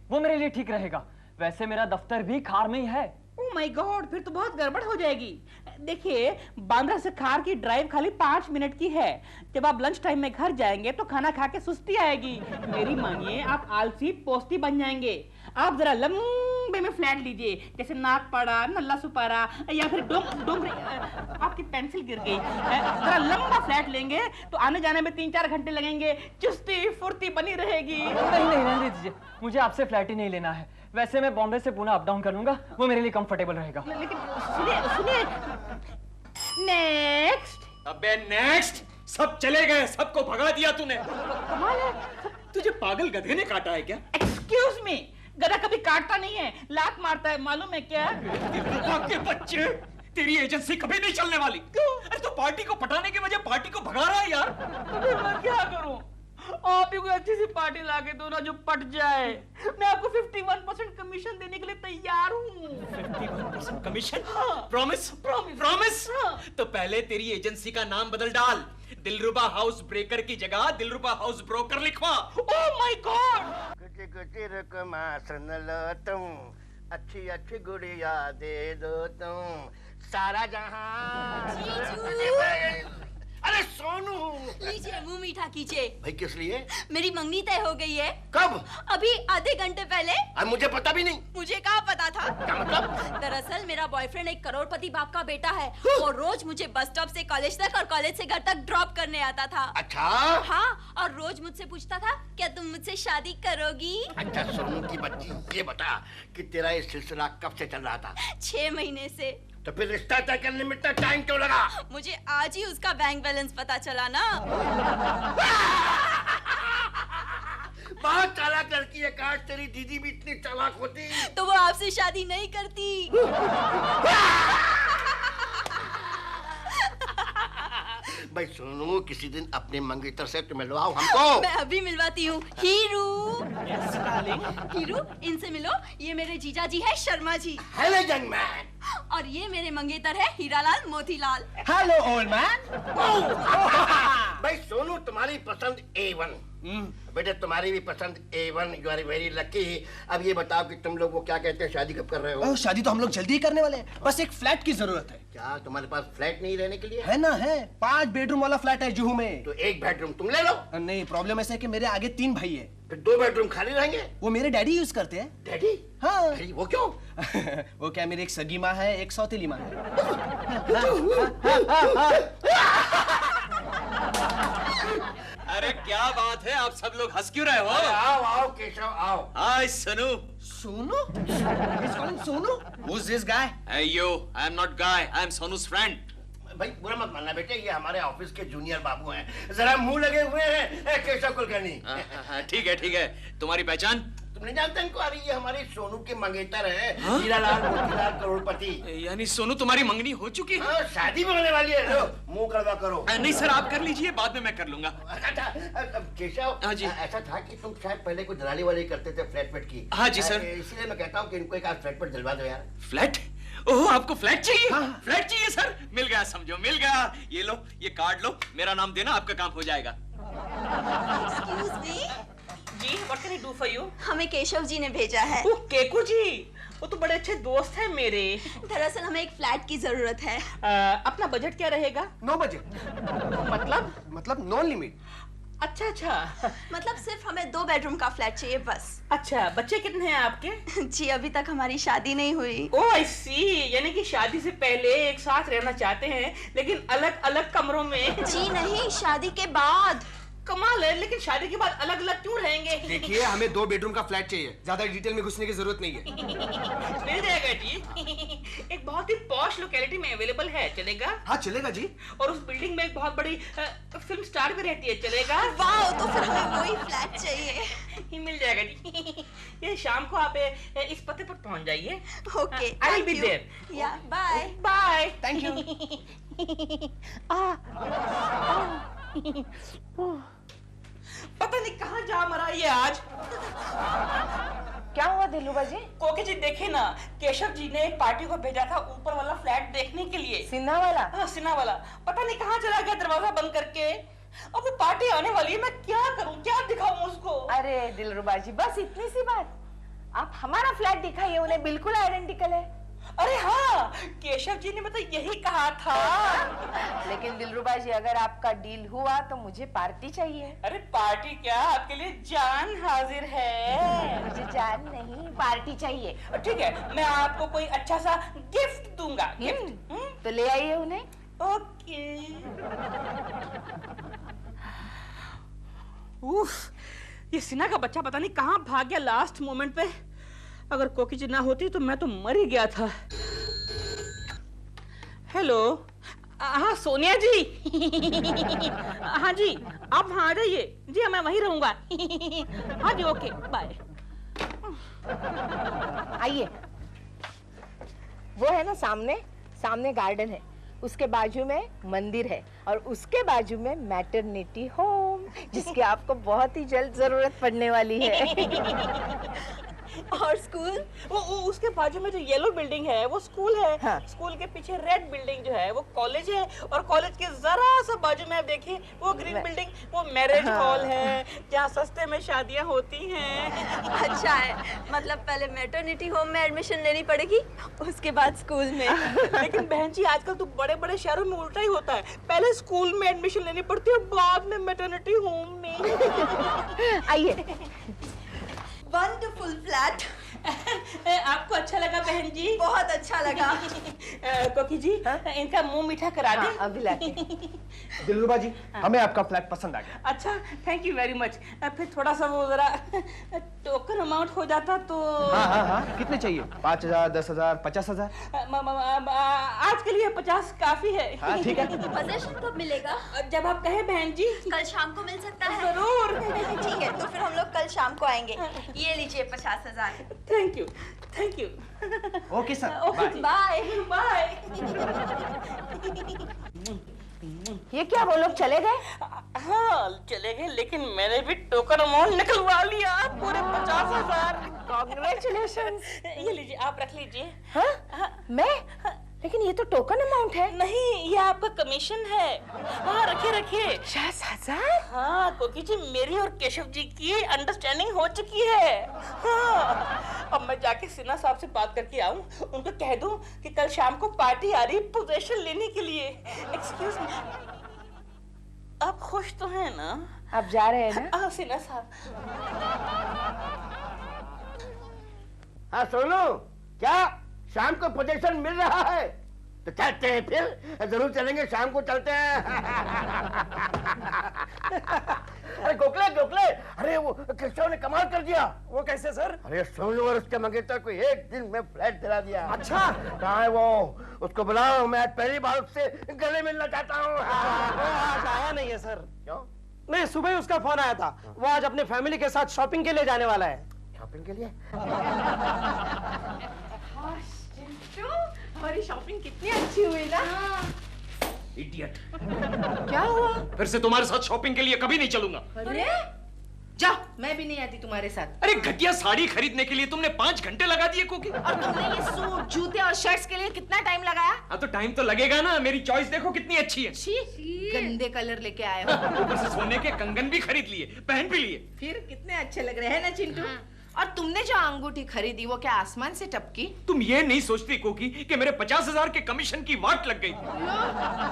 वो मेरे लिए ठीक रहेगा। वैसे मेरा दफ्तर भी खार में ही है। ओह माय गॉड, फिर तो बहुत गड़बड़ हो जाएगी। देखिए, बांद्रा से खार की ड्राइव खाली 5 मिनट की है। जब आप लंच टाइम में घर जाएंगे तो खाना खा के सुस्ती आएगी। मेरी मानिए, आप आलसी पोस्ती बन जाएंगे। आप जरा लंबे में फ्लैट लीजिए, जैसे नागपाड़ा, नल्ला सुपारा या फिर डोंगरी। आपकी पेंसिल गिर गई। जरा लंबा फ्लैट लेंगे तो आने जाने में 3-4 घंटे लगेंगे। चुस्ती फुर्ती बनी रहेगी। नहीं नहीं, रहने दीजिए, मुझे आपसे फ्लैट ही नहीं लेना है। वैसे मैं बॉम्बे से पुणे अप डाउन कर लूंगा, वो मेरे लिए कंफर्टेबल रहेगा। लेकिन सुनिए सुनिए। नेक्स्ट। अबे नेक्स्ट, सब चले गए, सबको भगा दिया तूने। कमाल है। तुझे पागल गधे ने काटा है क्या? एक्सक्यूज मी, गधा कभी काटता नहीं है, लात मारता है, मालूम है क्या? के बच्चे, तेरी एजेंसी कभी नहीं चलने वाली। क्यों? अरे तो पार्टी को पटाने के वजह पार्टी को भगा रहा है यार। तो मैं क्या करूं? आप ही कोई अच्छी सी पार्टी लाके दो ना जो पट जाए। मैं आपको 51% कमीशन देने के लिए तैयार हूँ। 51% कमीशन? प्रॉमिस? प्रॉमिस? तो पहले तेरी एजेंसी का नाम बदल डाल। दिलरुबा हाउस ब्रेकर की जगह दिलरुबा हाउस ब्रोकर लिखवा। Oh my God. कुछ रकमा सुन लो तुम, अच्छी अच्छी गुड़िया दे दो तुम, सारा जहां। अरे सोनू, लीजिए मुंह मीठा कीजिए। भाई किस लिए? मेरी मंगनी तय हो गई है। कब? अभी आधे घंटे पहले। अब मुझे पता भी नहीं। मुझे कहाँ पता था? क्या मतलब? दरअसल मेरा बॉयफ्रेंड एक करोड़पति बाप का बेटा है। वो रोज मुझे बस स्टॉप से कॉलेज तक और कॉलेज से घर तक ड्रॉप करने आता था। अच्छा? हाँ, और रोज मुझसे पूछता था, क्या तुम मुझसे शादी करोगी? अच्छा सोनू की बच्ची, ये बता कि तेरा ये सिलसिला कब से चल रहा था? 6 महीने से। तो फिर रिश्ता तय करने में इतना टाइम क्यों लगा? मुझे आज ही उसका बैंक बैलेंस पता चला ना। बहुत चालाक लड़की है। काश तेरी दीदी भी इतनी चालाक होती। तो वो आपसे शादी नहीं करती। भाई सोनू, किसी दिन अपने मंगेतर से तो मिलवाओ हमको। मैं अभी मिलवाती हूँ। हीरू, हीरू, इनसे मिलो। ये मेरे जीजा जी है Sharma ji. Hello young man. और ये मेरे मंगेतर है Hiralal Motilal. Hello old man. भाई सोनू, तुम्हारी पसंद A1। बेटे तुम्हारी भी पसंद A1। You are very lucky. अब ये बताओ कि तुम लोग वो क्या कहते हैं, शादी कब कर रहे हो? शादी तो हम लोग जल्दी ही करने वाले हैं, बस एक फ्लैट की जरूरत है। क्या तुम्हारे पास फ्लैट नहीं रहने के लिए? है ना, है 5 बेडरूम वाला फ्लैट है जुहू में। तो 1 बेडरूम तुम ले लो। नहीं, प्रॉब्लम ऐसा है कि मेरे आगे 3 भाई है। फिर 2 बेडरूम खाली रहेंगे। वो मेरे डैडी यूज करते हैं। डैडी? हाँ। डैडी, वो क्यों? वो क्या, मेरी एक सगी माँ है, एक सौतेली माँ है। अरे क्या बात है, आप सब लोग हंस क्यों रहे हो? आओ आओ केशव आओ। हाय Sonu. Sonu? He's calling Sonu? Who's this guy? Hey yo, I am not guy, I am Sonu's friend. भाई बुरा मत मानना बेटे, ये हमारे ऑफिस के जूनियर बाबू हैं। जरा मुंह लगे हुए हैं केशव कुलकर्णी। ठीक है, तुम्हारी पहचान? तुम नहीं जानते इनको? अरे ये हमारे सोनू के मंगेतर हैं, हीरालाल मोतीलाल करोड़पति। यानी सोनू तुम्हारी मंगनी हो चुकी है? शादी भी होने वाली है। लो मुंह कड़वा करो। नहीं सर, आप कर लीजिए, बाद में मैं कर लूंगा। अच्छा केशव, हाँ जी। ऐसा था कि तुम शायद पहले कोई दलाली वाले करते थे फ्लैट वेट की। हाँ जी सर। इसलिए मैं कहता हूँ कि इनको एक आध फ्लैट पर दिलवा दो यार। फ्लैट? ओह, आपको फ्लैट चाहिए? हाँ। फ्लैट चाहिए सर? मिल गया, समझो मिल गया। ये लो, ये कार्ड लो, मेरा नाम देना, आपका काम हो जाएगा। Excuse me? Ji, what can I do for you? हमें केशव जी ने भेजा है। ओह केकू जी, वो तो बड़े अच्छे दोस्त हैं मेरे। दरअसल हमें एक फ्लैट की जरूरत है। अपना बजट क्या रहेगा? No budget. मतलब नो लिमिट। अच्छा अच्छा। मतलब सिर्फ हमें 2 बेडरूम का फ्लैट चाहिए बस। अच्छा, बच्चे कितने हैं आपके? जी अभी तक हमारी शादी नहीं हुई। ओह आई सी, यानी कि शादी से पहले एक साथ रहना चाहते हैं लेकिन अलग अलग कमरों में। जी नहीं, शादी के बाद। कमाल है, लेकिन शादी के बाद अलग अलग क्यों रहेंगे? देखिए हमें 2 बेडरूम का फ्लैट चाहिए, ज्यादा डिटेल में घुसने की जरूरत नहीं है। मिल जाएगा जी। एक बहुत ही पॉश लोकेलिटी में अवेलेबल है, चलेगा? हाँ चलेगा जी। और उस बिल्डिंग में एक बहुत बड़ी फिल्म स्टार भी रहती है, चलेगा? वाह, तो फिर हमें वही फ्लैट चाहिए। ही मिल जाएगा जी। ये शाम को आप इस पते पर पहुंच जाइए। Okay, I will be there. Yeah bye. Bye. Thank you. पता नहीं कहाँ जा मरा ये आज। क्या हुआ दिलरुबा जी? कोके जी देखे ना, केशव जी ने एक पार्टी को भेजा था ऊपर वाला फ्लैट देखने के लिए। सिन्हा वाला? हाँ सिन्हा वाला। पता नहीं कहाँ चला गया दरवाजा बंद करके। अब वो पार्टी आने वाली है, मैं क्या करूं, क्या दिखाऊं उसको? अरे दिलरुबा जी, बस इतनी सी बात। आप हमारा फ्लैट दिखाइए, उन्हें बिल्कुल आइडेंटिकल है। अरे हाँ, केशव जी ने मतलब यही कहा था। लेकिन दिलरुबा जी, अगर आपका डील हुआ तो मुझे पार्टी चाहिए। अरे पार्टी क्या, आपके लिए जान हाजिर है। मुझे जान नहीं, पार्टी चाहिए। ठीक है, मैं आपको कोई अच्छा सा गिफ्ट दूंगा। गिफ्ट तो ले आइए उन्हें। ओके। उफ, ये सिन्हा का बच्चा पता नहीं कहाँ भाग गया लास्ट मोमेंट पे। अगर कोकी जी ना होती तो मैं तो मर ही गया था। हेलो, हाँ सोनिया जी। हाँ जी, आप वहाँ आ जाइए जी, मैं वहीं रहूंगा। हाँ जी, ओके बाय। आइए, वो है ना सामने गार्डन है, उसके बाजू में मंदिर है और उसके बाजू में मैटरनिटी होम, जिसकी आपको बहुत ही जल्द जरूरत पड़ने वाली है। और स्कूल? वो उसके बाजू में जो येलो बिल्डिंग है वो स्कूल है। हाँ। स्कूल के पीछे रेड बिल्डिंग जो है वो कॉलेज है, और कॉलेज के जरा सा बाजू में आप देखिए वो ग्रीन बिल्डिंग, वो मैरिज हॉल है जहाँ सस्ते में शादियाँ होती हैं। अच्छा है, मतलब पहले मैटरनिटी होम में एडमिशन लेनी पड़ेगी, उसके बाद स्कूल में। लेकिन बहन जी आजकल तो बड़े बड़े शहरों में उल्टा ही होता है, पहले स्कूल में एडमिशन लेनी पड़ती है, बाद में मैटरनिटी होम में। आइए। Wonderful flat. आपको अच्छा लगा बहन जी? बहुत अच्छा लगा। कोकी जी, इनका मुंह मीठा करा दे। अभी लाते। दिलरुबा जी, हमें आपका फ्लैट पसंद आ गया। अच्छा, थैंक यू वेरी मच। फिर थोड़ा सा वो जरा टोकन अमाउंट हो जाता तो। हाँ, कितने चाहिए? 5,000, 10,000, 50,000? आज के लिए 50 काफी है। हाँ ठीक है। पोजीशन कब मिलेगा? जब आप कहे बहन जी। कल शाम को मिल सकता है? जरूर। ठीक है, तो फिर हम लोग कल शाम को आएंगे। ये लीजिए 50,000। Thank you, thank you. Okay sir, bye bye. ये क्या, वो लोग चले गए? हाँ चले गए, लेकिन मैंने भी टोकन अमाउंट निकलवा लिया, पूरे 50,000। कांग्रेचुलेशन। ये लीजिए, आप रख लीजिए। हाँ? मैं? लेकिन ये तो टोकन अमाउंट है। नहीं, ये आपका कमीशन है। हाँ रखिए रखिए। 50,000? हाँ कोकी जी, मेरी और केशव जी की अंडरस्टैंडिंग हो चुकी है। हाँ, अब मैं जाके सिन्हा साहब से बात करके आऊं, उनको कह दूं कि कल शाम को पार्टी आ रही पोजीशन लेने के लिए। एक्सक्यूज मी, आप खुश तो हैं ना? आप जा रहे हैं ना? हाँ सिन्हा साहब। हाँ सोनू, क्या शाम को पोजीशन मिल रहा है? तो चलते हैं फिर, जरूर चलेंगे, शाम को चलते हैं। अरे गोखले, अरे वो केशव ने कमाल कर दिया। वो कैसे सर? अरे सोनू और उसके मंगेतर को एक दिन में फ्लैट दिला दिया। अच्छा, कहाँ है वो? उसको बुलाओ, मैं पहली बार उससे गले मिलना चाहता हूँ। वो आज आया नहीं है सर। क्यों? नहीं, सुबह ही उसका फोन आया था, वो आज अपने फैमिली के साथ शॉपिंग के लिए जाने वाला है। शॉपिंग के लिए? हमारी शॉपिंग कितनी अच्छी हुई ना। इडियट। क्या हुआ? फिर से तुम्हारे साथ शॉपिंग के लिए कभी नहीं चलूंगा। अरे जाओ, मैं भी नहीं आती तुम्हारे साथ। अरे घटिया साड़ी खरीदने के लिए तुमने 5 घंटे लगा दिए कोकी। और तुमने ये सूट, जूते और शर्ट्स के लिए कितना टाइम लगाया? हाँ तो टाइम तो लगेगा ना, मेरी चॉइस देखो कितनी अच्छी है। छी, गंदे कलर लेके आए हो। ऊपर से सोने के कंगन भी खरीद लिए, पहन भी लिए। फिर कितने अच्छे लग रहे हैं ना चिंटू। और तुमने जो अंगूठी खरीदी वो क्या आसमान से टपकी? तुम ये नहीं सोचती कोकी कि मेरे 50,000 के कमीशन की वाट लग गई।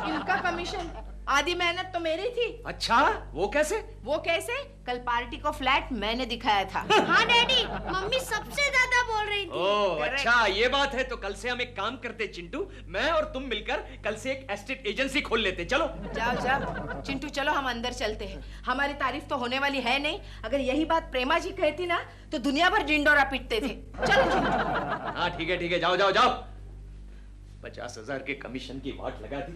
इनका कमीशन, आधी मेहनत तो मेरी थी। अच्छा, वो कैसे? वो कैसे? कल पार्टी को फ्लैट मैंने दिखाया था। हाँ डैडी, मम्मी सबसे ज्यादा बोल रही थी। ओह अच्छा, ये बात है। तो कल से हम एक काम करते चिंटू, मैं और तुम मिलकर कल से एक एस्टेट एजेंसी खोल लेते। चलो जाओ जाओ चिंटू, चलो हम अंदर चलते हैं। हमारी तारीफ तो होने वाली है नहीं। अगर यही बात प्रेमा जी कहती ना तो दुनिया भर डिंडोरा पीटते थे। चलो चिंटू। हाँ ठीक है, जाओ जाओ जाओ। 50,000 के कमीशन की वाट लगा दी।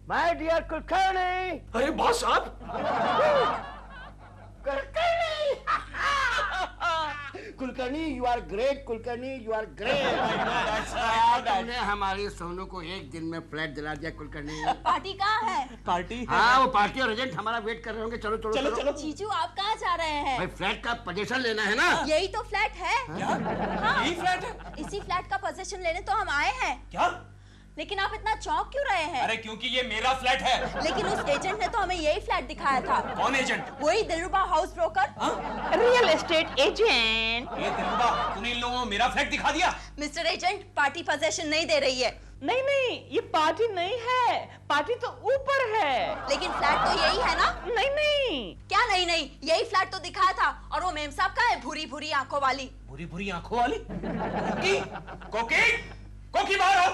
My dear Kulkarni. अरे बॉस साहब। Kulkarni, you are great. Kulkarni, you are great. तुमने हमारी सोनू को एक दिन में फ्लैट दिला दिया कुलकर्णी। पार्टी कहाँ है? पार्टी? हाँ, वो पार्टी और एजेंट हमारा वेट कर रहे होंगे। चलो चलो चलो चलो। जीजू आप कहाँ जा रहे हैं? भाई फ्लैट का पोजीशन लेना है ना। यही तो फ्लैट है। हाँ, यही फ्लैट है? इसी फ्लैट का पोजीशन लेने तो हम आए हैं। क्या? लेकिन आप इतना चौंक क्यों रहे हैं? अरे क्योंकि ये मेरा फ्लैट है। लेकिन उस एजेंट ने तो हमें यही फ्लैट दिखाया था। कौन एजेंट? वही Dilruba house broker. Real estate agent. ये दिलरुबा, तूने इन लोगों को मेरा फ्लैट दिखा दिया? मिस्टर एजेंट, पार्टी पोजीशन नहीं दे रही है। नहीं नहीं, ये पार्टी नहीं है, पार्टी तो ऊपर है। लेकिन फ्लैट तो यही है ना? नहीं नहीं। क्या नहीं नहीं, यही फ्लैट तो दिखाया था। और वो मेम साहब का है, भूरी भूरी आंखों वाली। भूरी भूरी आंखों वाली? कोकी, कोकी, कोकी बाहर आओ।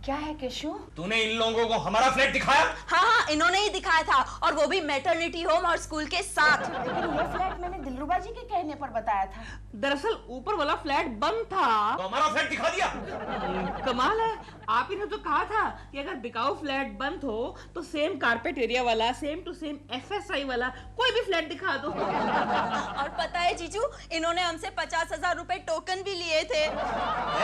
क्या है केशु? तूने इन लोगों को हमारा फ्लैट दिखाया? हाँ, इन्होंने ही दिखाया था, और वो भी मैटरनिटी होम और स्कूल के साथ। लेकिन ये फ्लैट मैंने दिलरुबा जी के कहने पर बताया था। दरअसल ऊपर वाला फ्लैट बंद था। तो हमारा फ्लैट दिखा दिया? कमाल है, आप ही ने तो कहा था कि अगर बिकाऊ फ्लैट बंद हो तो सेम कारपेट एरिया वाला, सेम टू सेम FSI वाला कोई भी फ्लैट दिखा दो। और पता है जीजू, इन्होंने हमसे 50,000 रुपए टोकन भी लिए थे।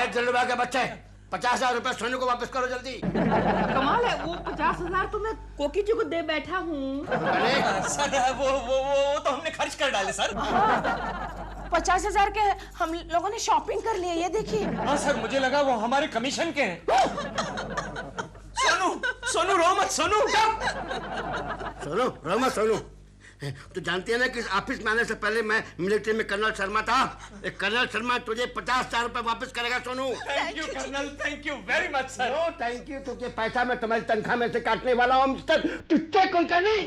दिलरुबा के बच्चे, 50,000 रुपए सोनू को वापस करो जल्दी। कमाल है, वो 50,000 तो मैं कोकी जी को दे बैठा हूँ। सर वो तो हमने खर्च कर डाले सर। 50,000 के हम लोगों ने शॉपिंग कर लिया, ये देखिए। हाँ सर, मुझे लगा वो हमारे कमीशन के हैं। सोनू रो मत। सोनू रो मत सोनू। तो जानती है ना कि इस ऑफिस में आने से पहले मैं मिलिट्री में कर्नल शर्मा था। एक कर्नल शर्मा तुझे 50,000 रुपए वापस करेगा Sonu. Thank you colonel, thank you very much sir. No thank you, तुझे पैसा मैं तुम्हारी तनख्वाह में से काटने वाला हूँ मिस्टर टुच्चे कुलकर्णी।